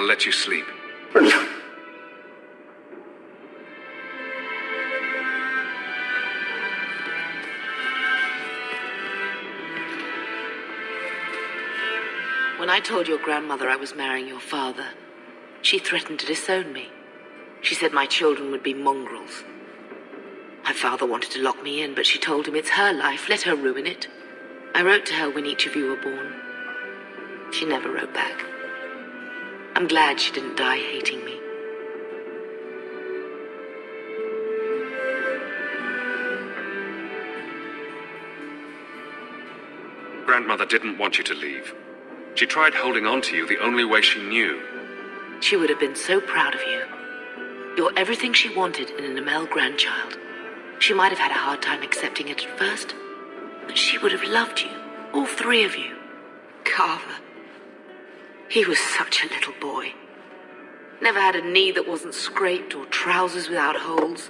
let you sleep. When I told your grandmother I was marrying your father, she threatened to disown me. She said my children would be mongrels. My father wanted to lock me in, but she told him it's her life, let her ruin it. I wrote to her when each of you were born. She never wrote back. I'm glad she didn't die hating me. Grandmother didn't want you to leave. She tried holding on to you the only way she knew. She would have been so proud of you. You're everything she wanted in an Amell grandchild. She might have had a hard time accepting it at first, but she would have loved you, all three of you. Carver. He was such a little boy. Never had a knee that wasn't scraped or trousers without holes.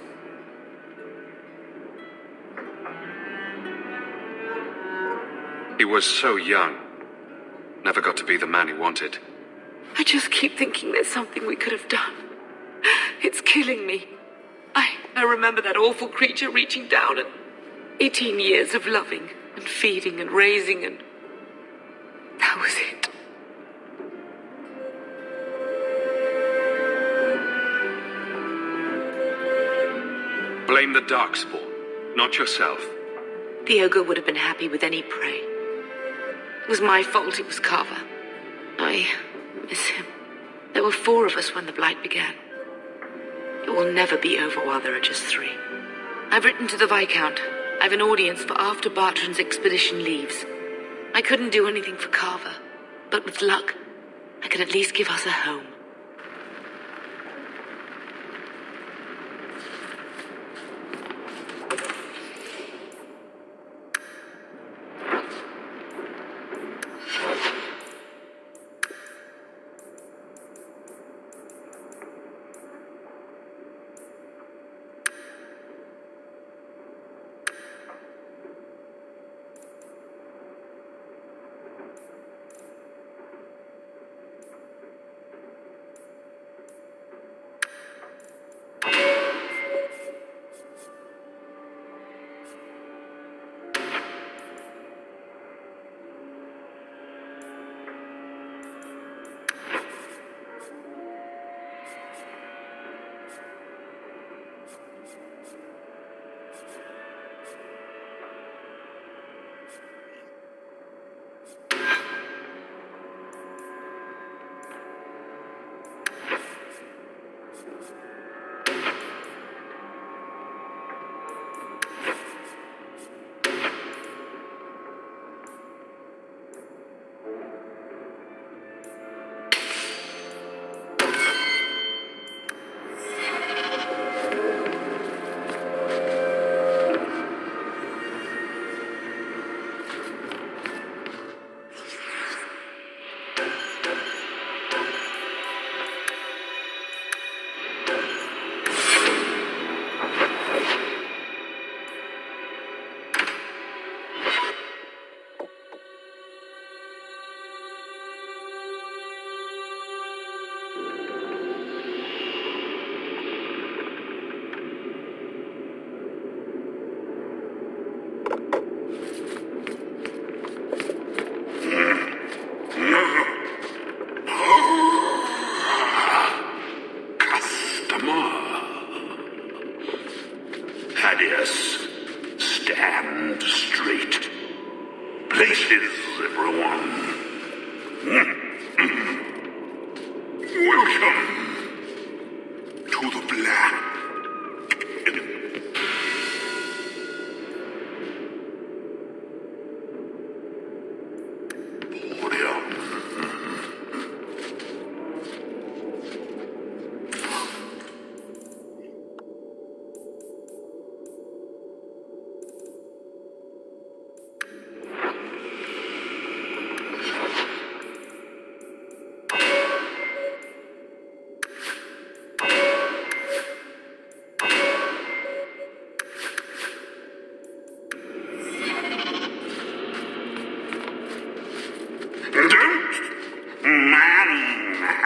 He was so young. Never got to be the man he wanted. I just keep thinking there's something we could have done. It's killing me. I remember that awful creature reaching down and 18 years of loving and feeding and raising, and that was it. Blame the Darkspawn, not yourself. The ogre would have been happy with any prey. It was my fault it was Carver. I miss him. There were 4 of us when the Blight began. It will never be over while there are just 3. I've written to the Viscount. I've an audience for after Bartrand's expedition leaves. I couldn't do anything for Carver, but with luck, I could at least give us a home. Thaddeus, stand straight. Places, everyone. Welcome to the Black.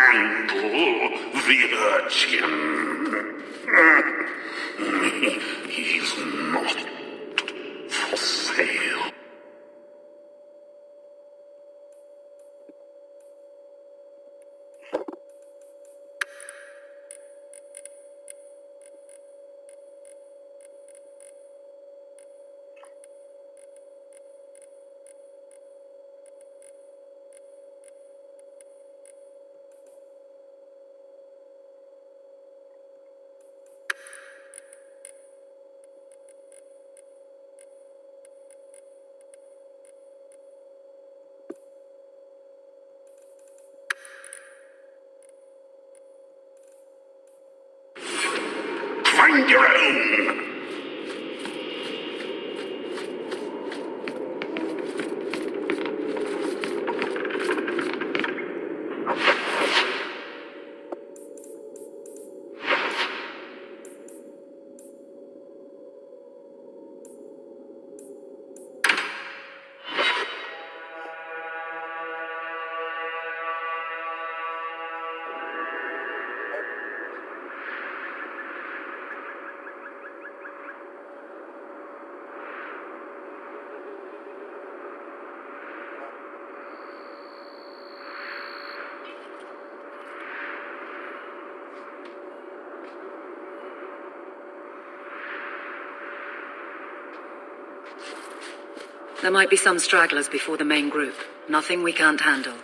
handle the urchin. He's not for sale. Find your own! There might be some stragglers before the main group. Nothing we can't handle.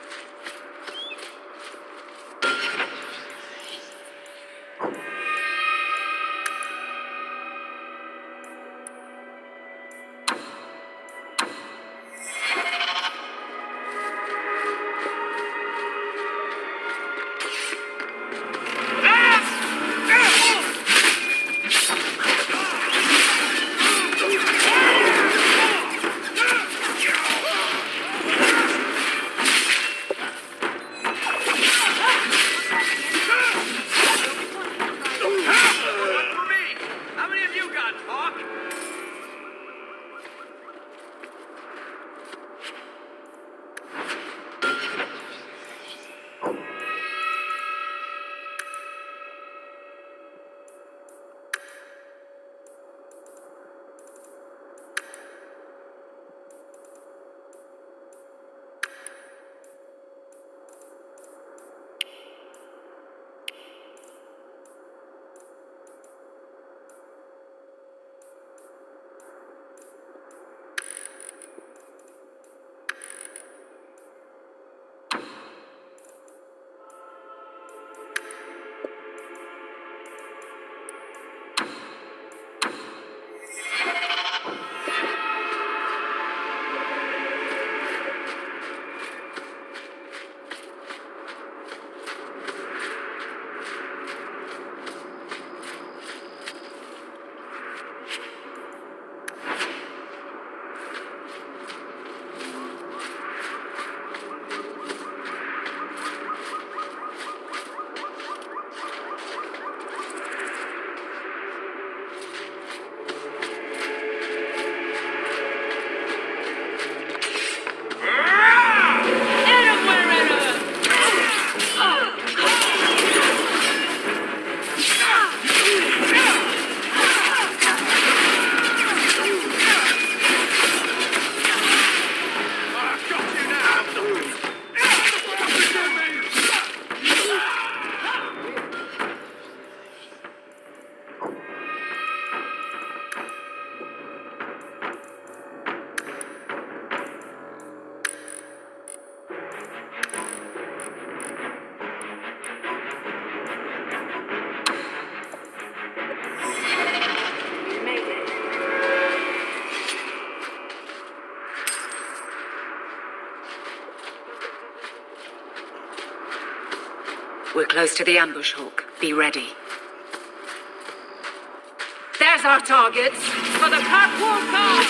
We're close to the ambush, Hawk. Be ready. There's our targets for the Carpool Car!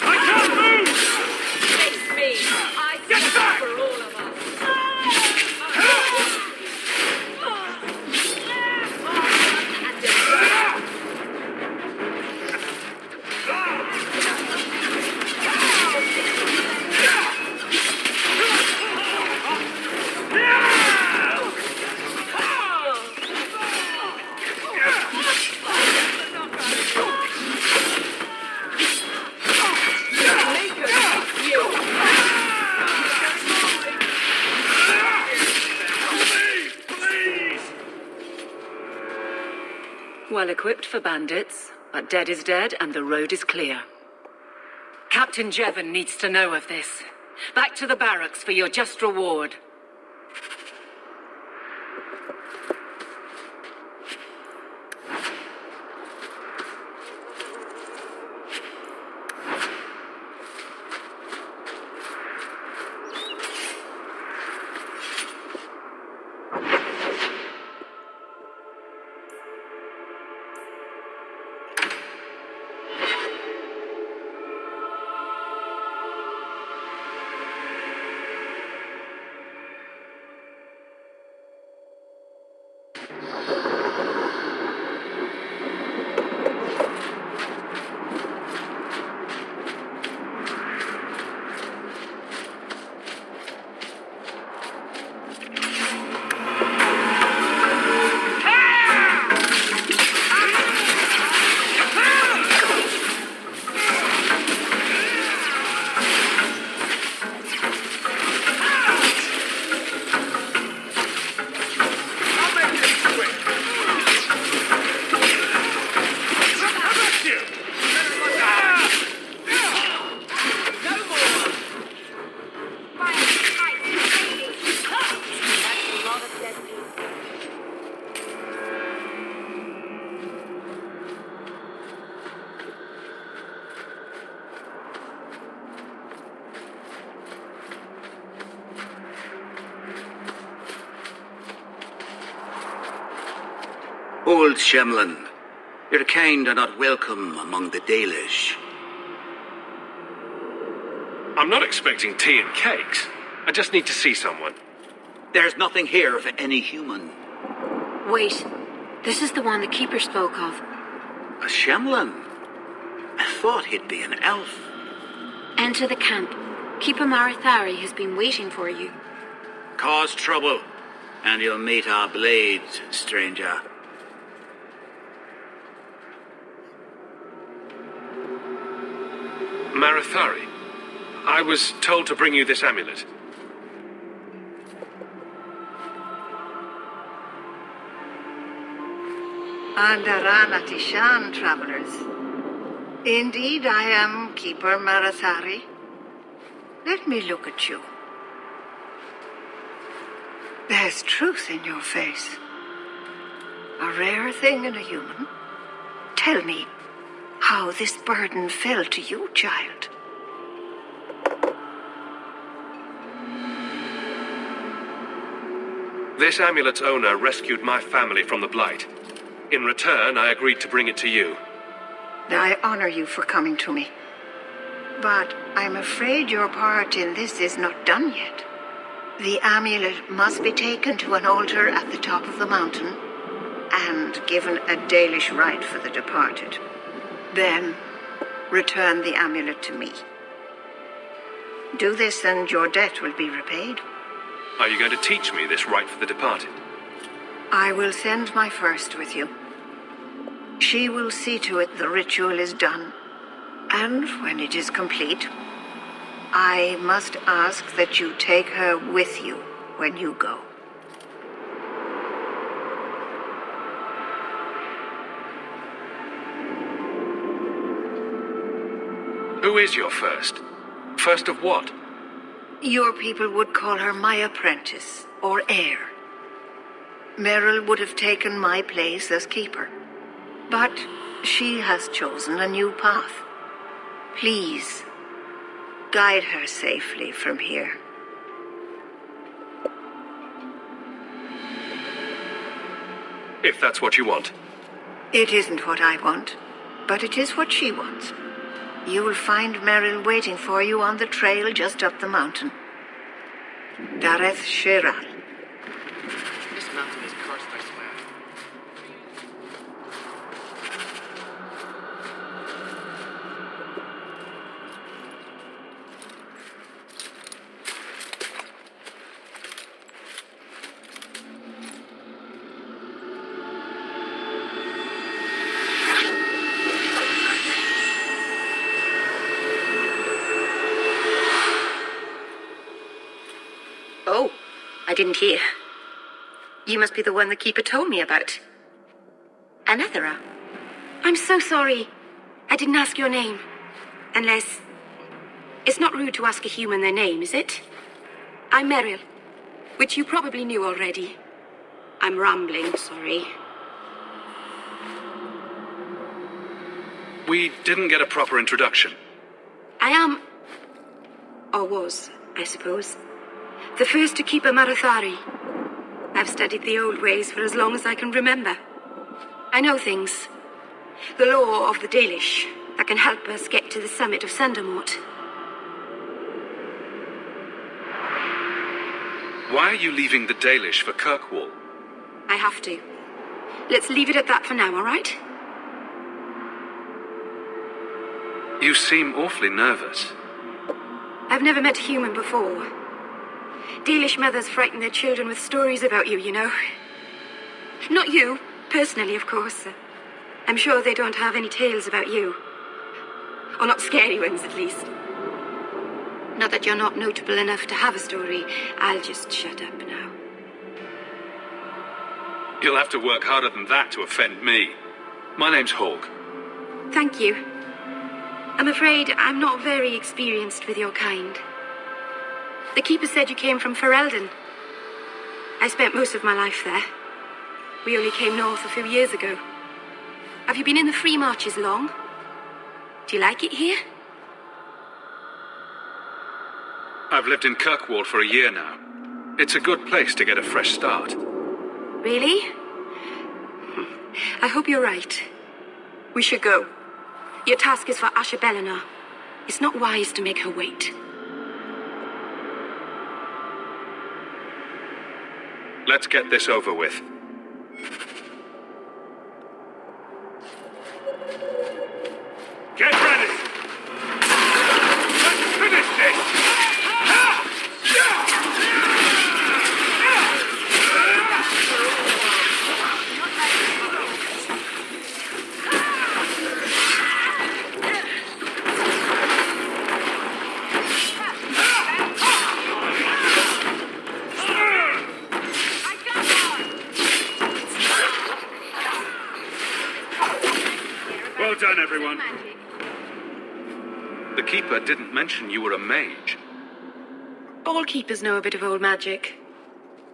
I can't move! Face me! I Get back! for all of us! Well equipped for bandits, but dead is dead and the road is clear. Captain Jevon needs to know of this. Back to the barracks for your just reward. Old Shemlin, your kind are not welcome among the Dalish. I'm not expecting tea and cakes. I just need to see someone. There's nothing here for any human. Wait, this is the one the Keeper spoke of. A Shemlin? I thought he'd be an elf. Enter the camp. Keeper Marathari has been waiting for you. Cause trouble, and you'll meet our blades, stranger. Marathari, I was told to bring you this amulet. Andarana Tishan, travelers. Indeed, I am Keeper Marathari. Let me look at you. There's truth in your face. A rare thing in a human. Tell me how this burden fell to you, child. This amulet's owner rescued my family from the Blight. In return, I agreed to bring it to you. I honor you for coming to me. But I'm afraid your part in this is not done yet. The amulet must be taken to an altar at the top of the mountain and given a Dalish rite for the departed. Then, return the amulet to me. Do this and your debt will be repaid. Are you going to teach me this rite for the departed? I will send my first with you. She will see to it the ritual is done. And when it is complete, I must ask that you take her with you when you go. Who is your first? First of what? Your people would call her my apprentice, or heir. Meryl would have taken my place as keeper. But she has chosen a new path. Please, guide her safely from here. If that's what you want. It isn't what I want, but it is what she wants. You will find Meryl waiting for you on the trail just up the mountain. Dareth Shiral. This mountain is cursed, I swear. Oh, I didn't hear. You must be the one the Keeper told me about. Anethera? I'm so sorry. I didn't ask your name. Unless... It's not rude to ask a human their name, is it? I'm Meryl, which you probably knew already. I'm rambling, sorry. We didn't get a proper introduction. I am... or was, I suppose. The first to keep a Marathari. I've studied the old ways for as long as I can remember. I know things. The law of the Dalish that can help us get to the summit of Sundermort. Why are you leaving the Dalish for Kirkwall? I have to. Let's leave it at that for now, all right? You seem awfully nervous. I've never met a human before. Dalish mothers frighten their children with stories about you, you know. Not you, personally, of course. I'm sure they don't have any tales about you. Or not scary ones, at least. Not that you're not notable enough to have a story. I'll just shut up now. You'll have to work harder than that to offend me. My name's Hawk. Thank you. I'm afraid I'm not very experienced with your kind. The Keeper said you came from Ferelden. I spent most of my life there. We only came north a few years ago. Have you been in the Free Marches long? Do you like it here? I've lived in Kirkwall for a year now. It's a good place to get a fresh start. Really? I hope you're right. We should go. Your task is for Asha Bellinar. It's not wise to make her wait. Let's get this over with. Get ready! Let's finish this! Well done, everyone. The Keeper didn't mention you were a mage. All keepers know a bit of old magic.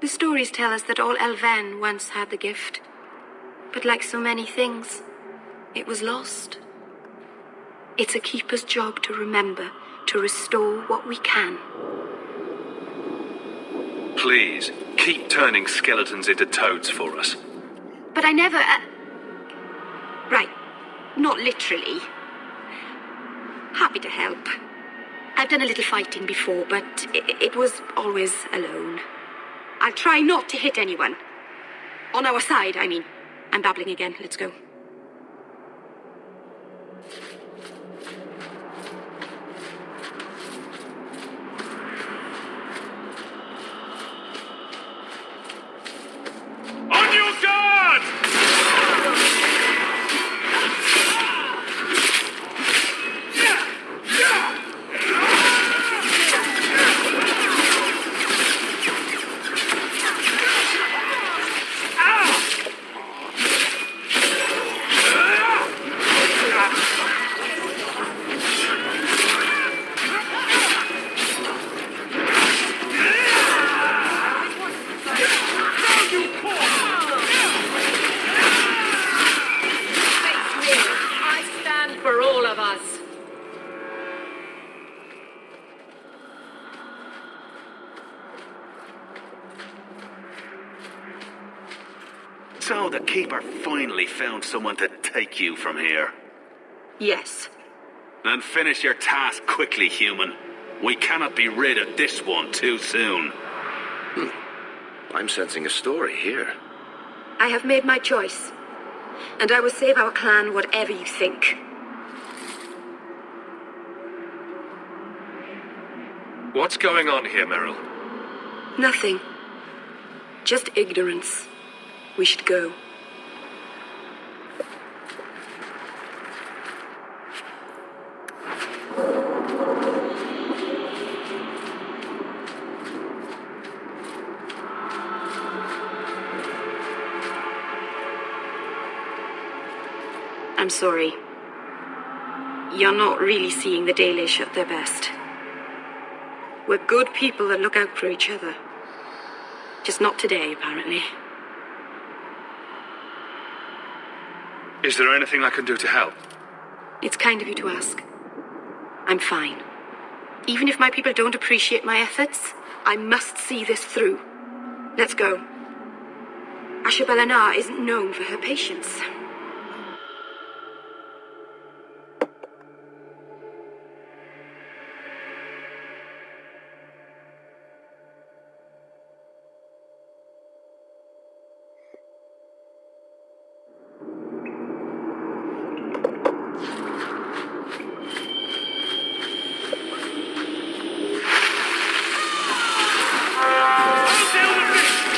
The stories tell us that all Elven once had the gift. But like so many things, it was lost. It's a keeper's job to remember, to restore what we can. Please, keep turning skeletons into toads for us. But I never... Right. Not literally. Happy to help. I've done a little fighting before, but it was always alone. I'll try not to hit anyone. On our side, I mean. I'm babbling again. Let's go. On your guard! I stand for all of us. So the Keeper finally found someone to take you from here. Yes. Then finish your task quickly, human. We cannot be rid of this one too soon. I'm sensing a story here. I have made my choice. And I will save our clan whatever you think. What's going on here, Meryl? Nothing. Just ignorance. We should go. I'm sorry. You're not really seeing the Dalish at their best. We're good people that look out for each other. Just not today, apparently. Is there anything I can do to help? It's kind of you to ask. I'm fine. Even if my people don't appreciate my efforts, I must see this through. Let's go. Ashabel Anar isn't known for her patience. I'll deal with this!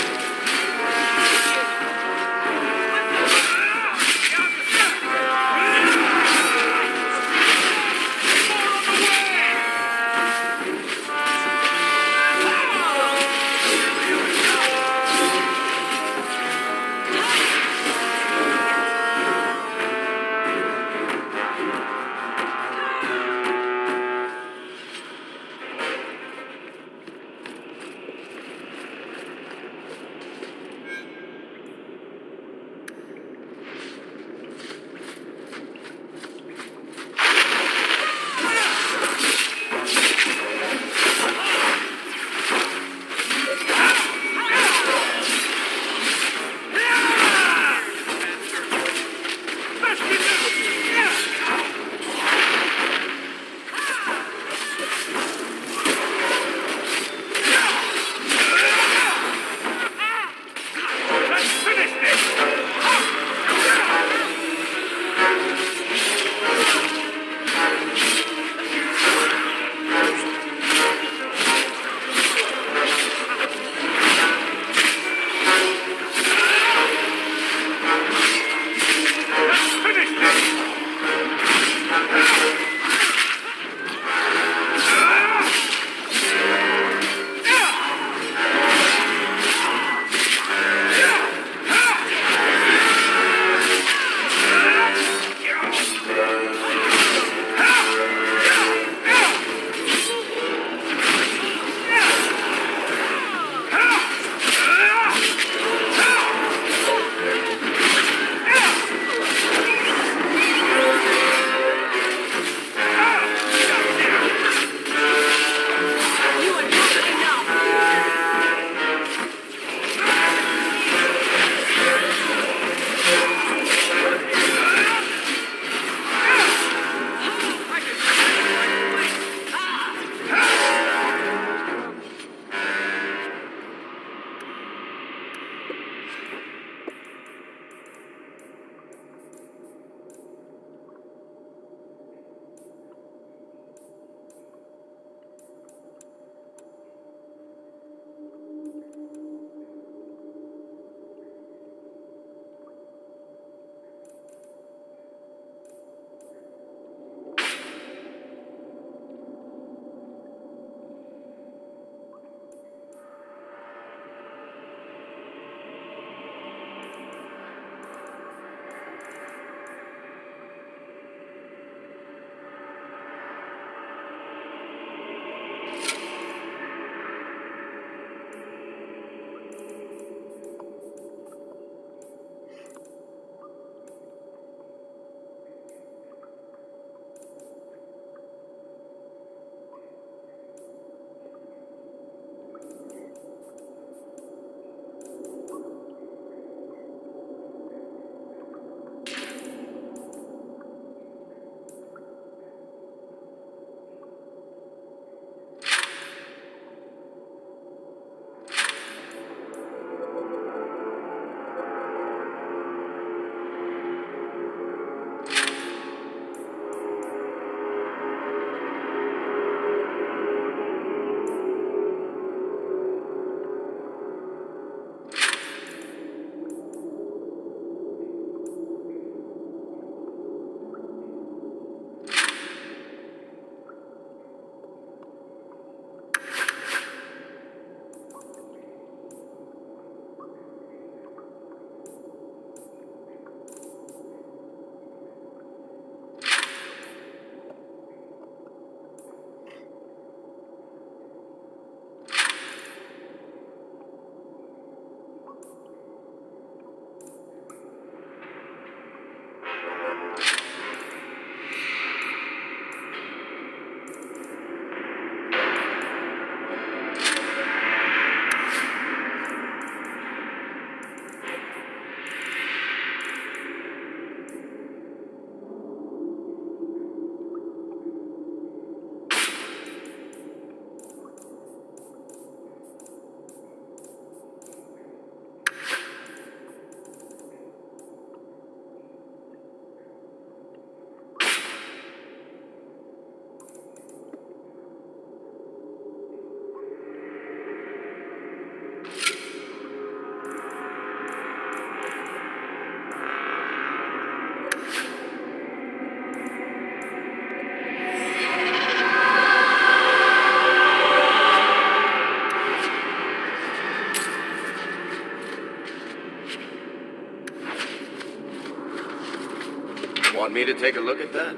Want me to take a look at that?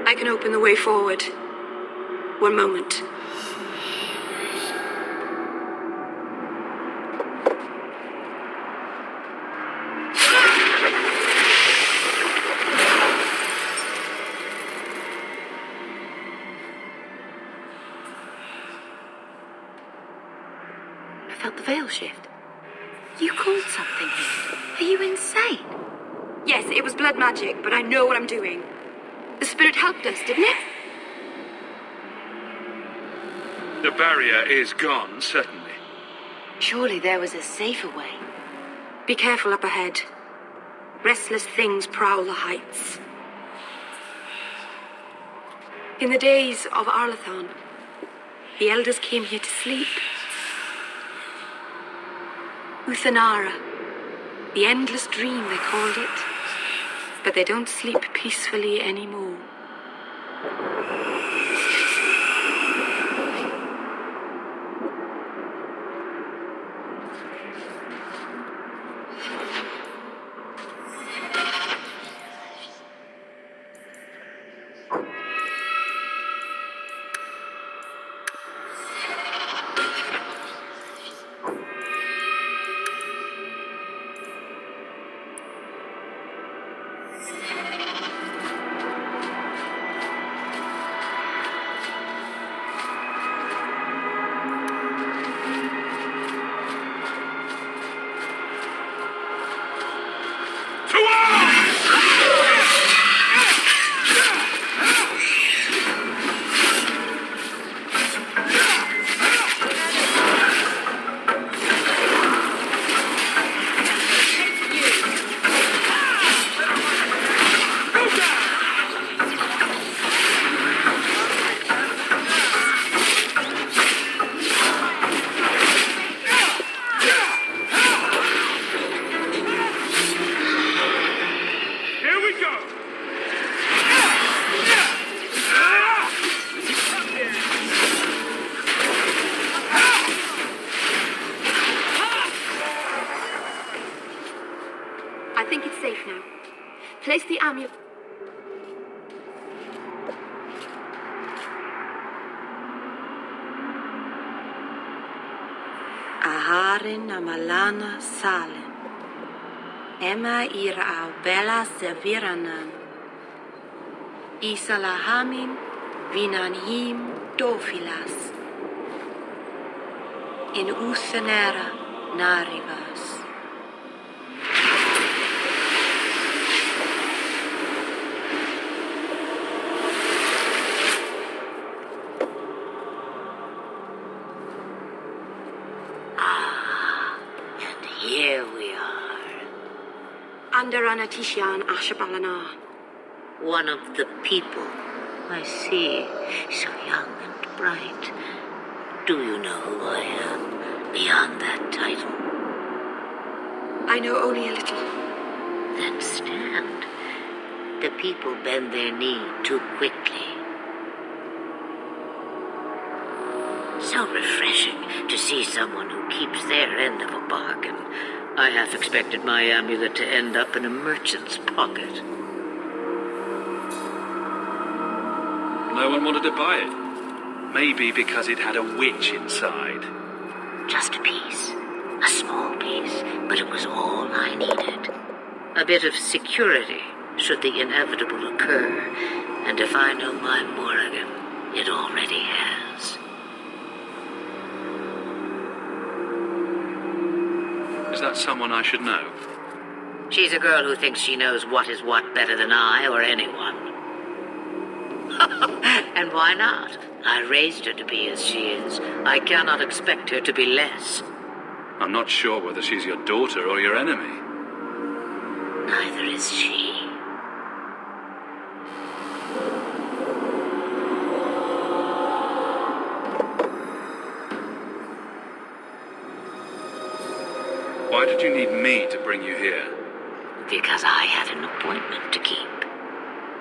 I can open the way forward. One moment. I felt the veil shift. You called something here. Are you insane? Yes, it was blood magic, but I know what I'm doing. The spirit helped us, didn't it? The barrier is gone, certainly. Surely there was a safer way. Be careful up ahead. Restless things prowl the heights. In the days of Arlathon, the elders came here to sleep. Uthanara, the endless dream they called it. But they don't sleep peacefully anymore. I think it's safe now. Place the amulet. Aharin amalana salen. Emma ira au bella serviranan. Isalahamin vinanhim dofilas. In usenera narivas. Here we are. Under Anatishan Ashabalana. One of the people. I see. So young and bright. Do you know who I am beyond that title? I know only a little. Then stand. The people bend their knee too quickly. So refreshing to see someone who keeps their end of a bargain. I half expected my amulet to end up in a merchant's pocket. No one wanted to buy it. Maybe because it had a witch inside. Just a piece. A small piece, but it was all I needed. A bit of security, should the inevitable occur. And if I know my Morrigan, it already has. Is that someone I should know? She's a girl who thinks she knows what is what better than I or anyone. And why not? I raised her to be as she is. I cannot expect her to be less. I'm not sure whether she's your daughter or your enemy. Neither is she. Why did you need me to bring you here? Because I had an appointment to keep.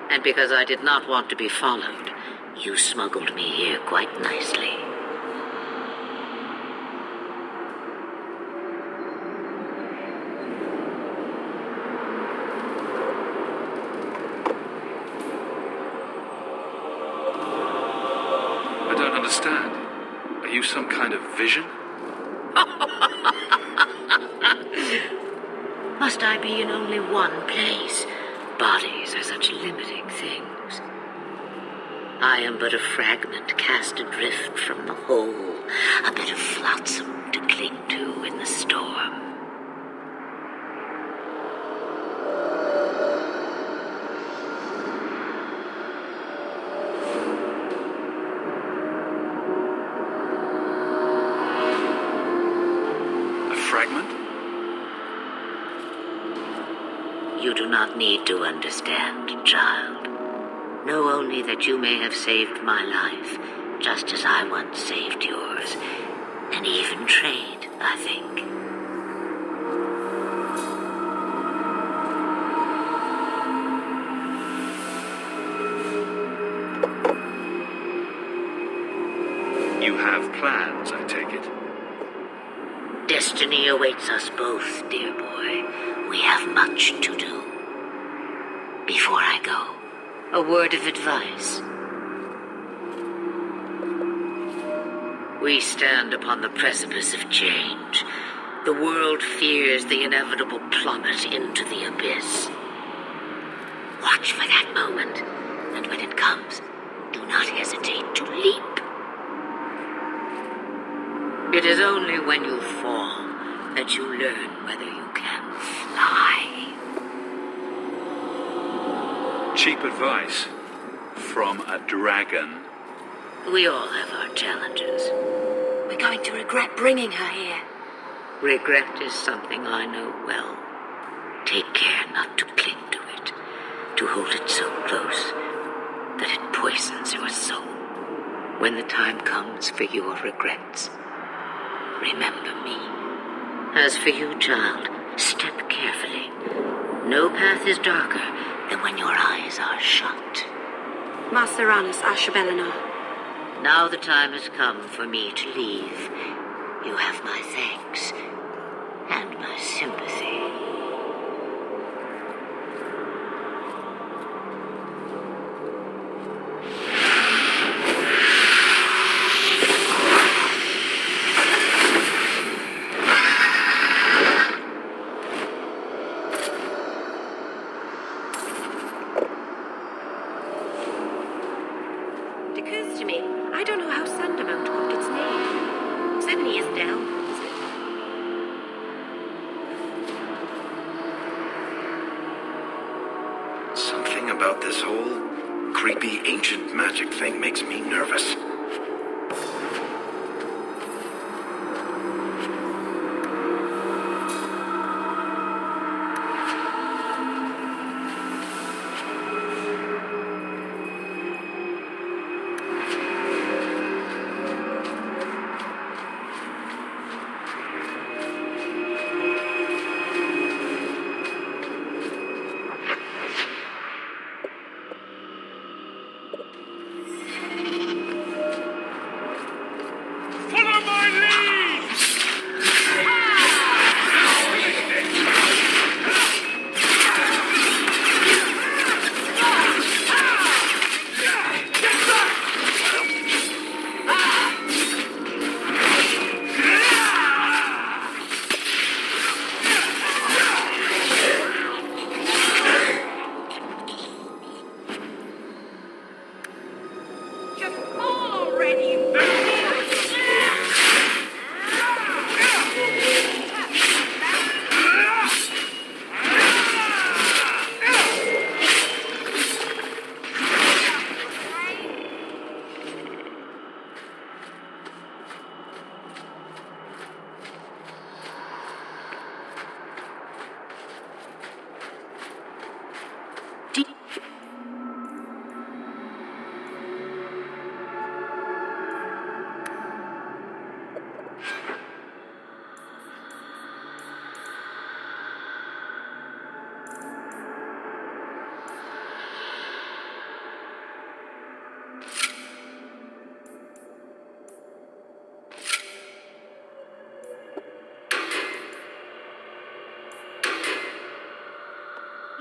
And because I did not want to be followed, you smuggled me here quite nicely. I don't understand. Are you some kind of vision? Must I be in only one place? Bodies are such limiting things. I am but a fragment cast adrift from the whole, a bit of flotsam to cling to in the storm. A fragment? You do not need to understand, child. Know only that you may have saved my life, just as I once saved yours. And even trade, I think. You have plans, I take it. Destiny awaits us both, dear boy. We have much to do. Before I go, a word of advice. We stand upon the precipice of change. The world fears the inevitable plummet into the abyss. Watch for that moment, and when it comes, do not hesitate to leap. It is only when you fall that you learn whether you can fly. Cheap advice from a dragon. We all have our challenges. We're going to regret bringing her here. Regret is something I know well. Take care not to cling to it, to hold it so close that it poisons your soul. When the time comes for your regrets, remember me. As for you, child, step carefully. No path is darker than when your eyes are shut. Marceranus Ashbellinar. Now the time has come for me to leave. You have my thanks and my sympathy. It occurs to me, I don't know how Sandamount got its name. Certainly isn't Elm, is it? Something about this whole creepy ancient magic thing makes me nervous.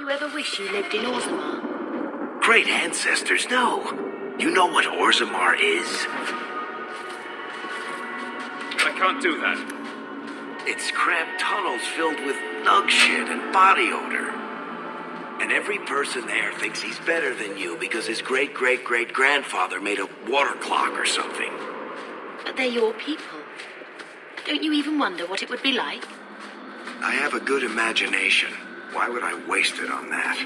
You ever wish you lived in Orzammar? Great ancestors, no. You know what Orzammar is? I can't do that. It's cramped tunnels filled with nug shit and body odor. And every person there thinks he's better than you because his great-great-great-grandfather made a water clock or something. But they're your people. Don't you even wonder what it would be like? I have a good imagination. Why would I waste it on that?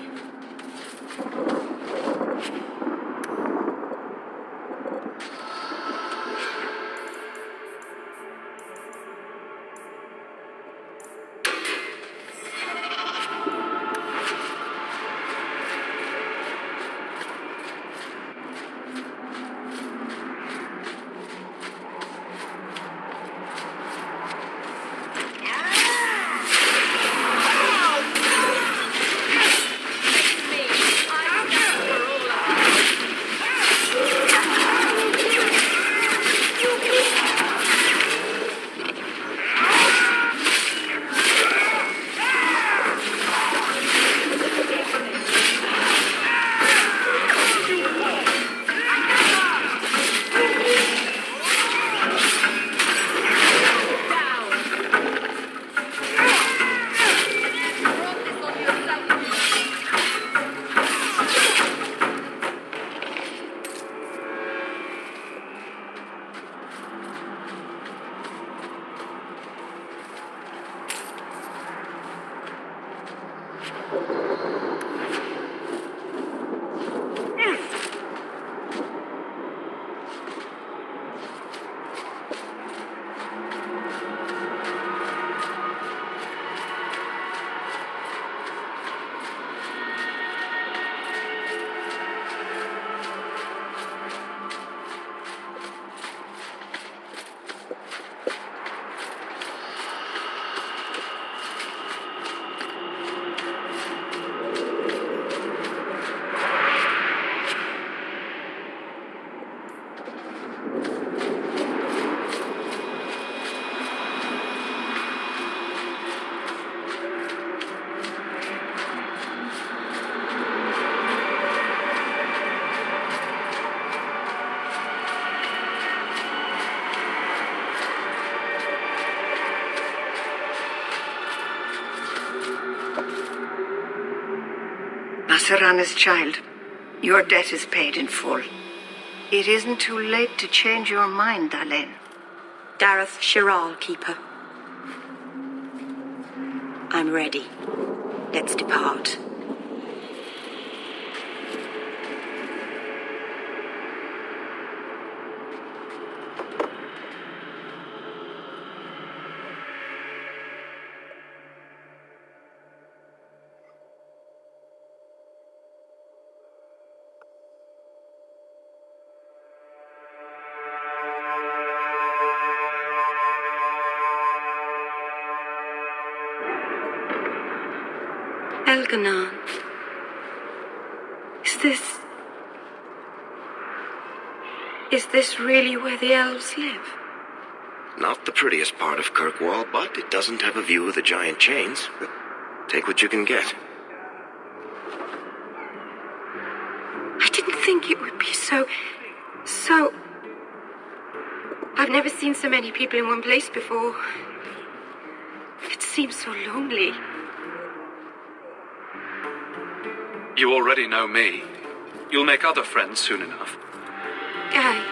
Nasarana's child, your debt is paid in full. It isn't too late to change your mind, Dalen. Dareth Shiral, Keeper. I'm ready. Let's depart. Elganon. Is this really where the elves live? Not the prettiest part of Kirkwall, but it doesn't have a view of the giant chains. Take what you can get. I didn't think it would be so... I've never seen so many people in one place before. It seems so lonely. You already know me. You'll make other friends soon enough. Guy.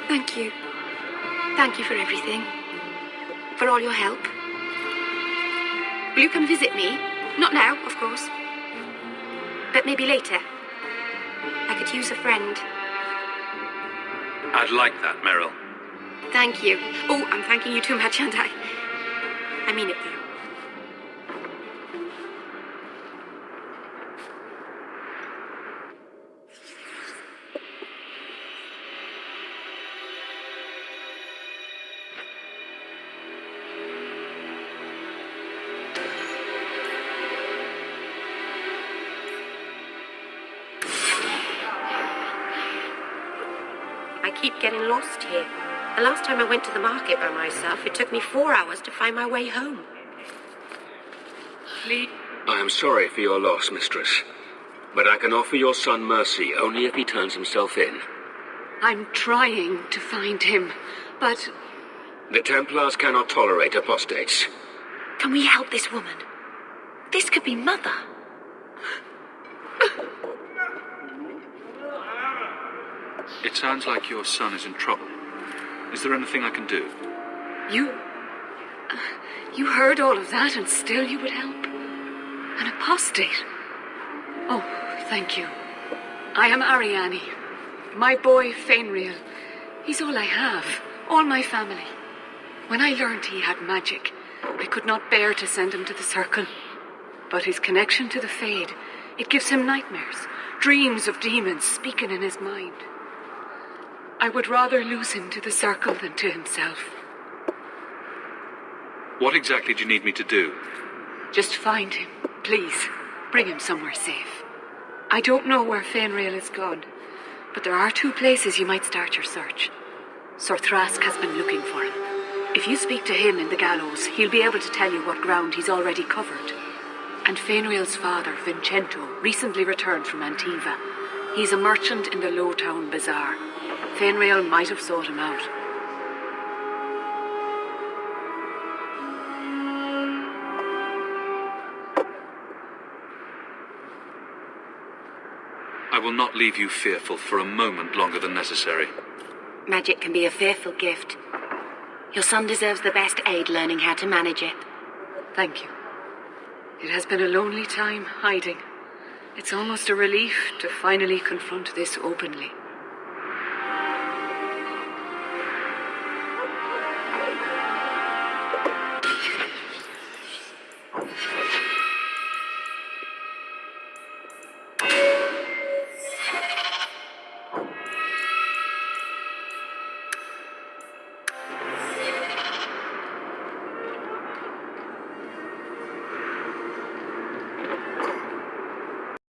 Thank you. Thank you for everything. For all your help. Will you come visit me? Not now, of course. But maybe later. I could use a friend. I'd like that, Meryl. Thank you. Oh, I'm thanking you too much, aren't I? I mean it, though. I keep getting lost here. The last time I went to the market by myself, it took me 4 hours to find my way home. I am sorry for your loss, mistress. But I can offer your son mercy only if he turns himself in. I'm trying to find him, but... The Templars cannot tolerate apostates. Can we help this woman? This could be Mother. It sounds like your son is in trouble. Is there anything I can do? You heard all of that and still you would help? An apostate? Oh, thank you. I am Ariane. My boy, Fainriel. He's all I have. All my family. When I learned he had magic, I could not bear to send him to the Circle. But his connection to the Fade, it gives him nightmares. Dreams of demons speaking in his mind. I would rather lose him to the Circle than to himself. What exactly do you need me to do? Just find him, please. Bring him somewhere safe. I don't know where Fainriel is gone, but there are 2 places you might start your search. Sir Thrask has been looking for him. If you speak to him in the gallows, he'll be able to tell you what ground he's already covered. And Fainriel's father, Vincento, recently returned from Antiva. He's a merchant in the Lowtown Bazaar. Fainriel might have sought him out. I will not leave you fearful for a moment longer than necessary. Magic can be a fearful gift. Your son deserves the best aid learning how to manage it. Thank you. It has been a lonely time hiding. It's almost a relief to finally confront this openly.